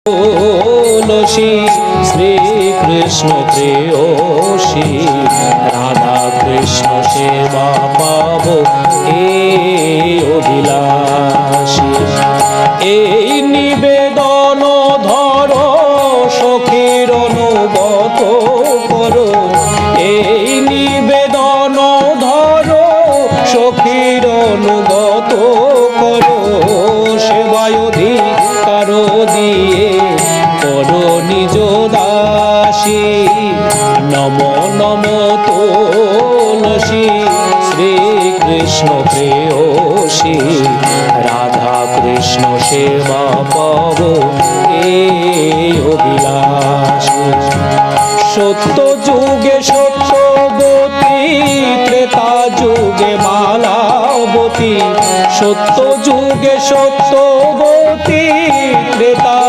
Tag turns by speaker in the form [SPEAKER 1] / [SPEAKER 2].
[SPEAKER 1] তুলসী শ্রী কৃষ্ণ প্রেয়সী রাধা কৃষ্ণ সেবা পাব এই অভিলাষী। এই নিবেদন ধরো সখীর অনুগত করো, এই নিবেদন ধরো সখীর অনুগত করো, সেবায় অধিকার দিয়ে করো নিজ দাসী। নম নম তুলসী শ্রী কৃষ্ণ প্রেয়সী রাধা কৃষ্ণ সেবা পাব এই অভিলাষী। সত্য যুগে সত্যবতী, ত্রেতা যুগে মালাবতী, সত্য যুগে সত্যবতী, ত্রেতা